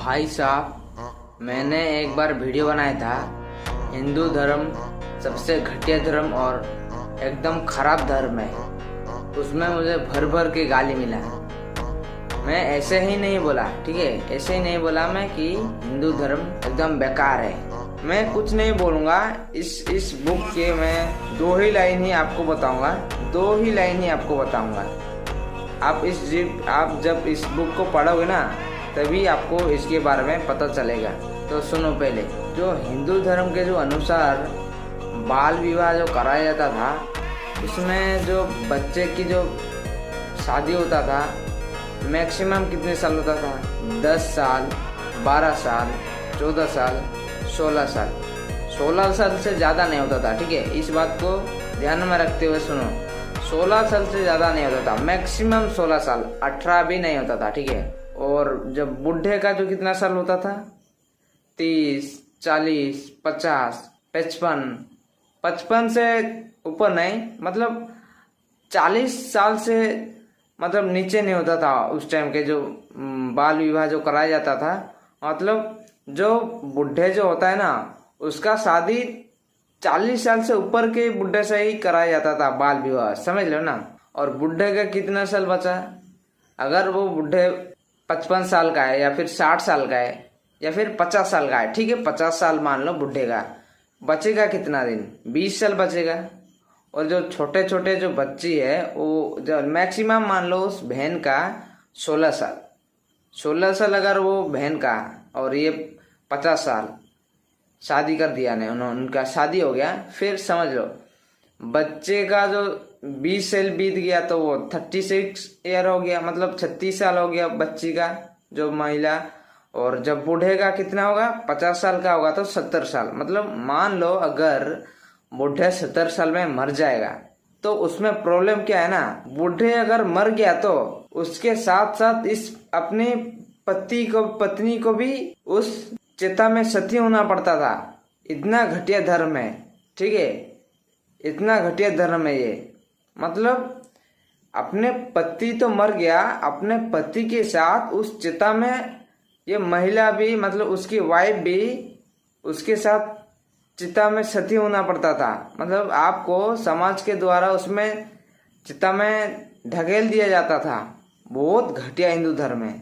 भाई साहब, मैंने एक बार वीडियो बनाया था। हिंदू धर्म सबसे घटिया धर्म और एकदम खराब धर्म है। उसमें मुझे भर भर के गाली मिला। मैं ऐसे ही नहीं बोला, ठीक है, ऐसे ही नहीं बोला मैं कि हिंदू धर्म एकदम बेकार है। मैं कुछ नहीं बोलूँगा। इस बुक के मैं दो ही लाइन ही आपको बताऊँगा। आप जब इस बुक को पढ़ोगे ना, तभी आपको इसके बारे में पता चलेगा। तो सुनो, पहले जो हिंदू धर्म के जो अनुसार बाल विवाह जो कराया जाता था, उसमें जो बच्चे की जो शादी होता था, मैक्सिमम कितने साल होता था? 10 साल, 12 साल, 14 साल, 16 साल। 16 साल से ज़्यादा नहीं होता था, ठीक है। इस बात को ध्यान में रखते हुए सुनो, 16 साल से ज़्यादा नहीं होता था, मैक्सिमम 16 साल, 18 भी नहीं होता था, ठीक है। और जब बूढ़े का जो कितना साल होता था? 30, 40, 50, 55 से ऊपर नहीं, मतलब 40 साल से मतलब नीचे नहीं होता था उस टाइम के जो बाल विवाह जो कराया जाता था। मतलब जो बूढ़े जो होता है ना, उसका शादी 40 साल से ऊपर के बूढ़े से ही कराया जाता था बाल विवाह, समझ लो ना। और बूढ़े का कितना साल बचा? अगर वो बूढ़े 55 साल का है, या फिर 60 साल का है, या फिर 50 साल का है, ठीक है, 50 साल मान लो बूढ़े का, बचेगा कितना दिन? 20 साल बचेगा। और जो छोटे छोटे जो बच्ची है, वो जो मैक्सिमम मान लो उस बहन का 16 साल अगर वो बहन का, और ये 50 साल शादी कर दिया ने उनका शादी हो गया, फिर समझ लो बच्चे का जो 20 साल बीत गया तो वो 36 ईयर हो गया, मतलब 36 साल हो गया बच्ची का जो महिला। और जब बूढ़े का कितना होगा? 50 साल का होगा तो 70 साल। मतलब मान लो अगर बूढ़े 70 साल में मर जाएगा, तो उसमें प्रॉब्लम क्या है ना, बूढ़े अगर मर गया तो उसके साथ साथ इस अपने पत्नी को भी उस चिता में सती होना पड़ता था। इतना घटिया धर्म है, ठीक है, इतना घटिया धर्म है ये। मतलब अपने पति तो मर गया, अपने पति के साथ उस चिता में ये महिला भी, मतलब उसकी वाइफ भी उसके साथ चिता में सती होना पड़ता था। मतलब आपको समाज के द्वारा उसमें चिता में ढकेल दिया जाता था। बहुत घटिया हिंदू धर्म है।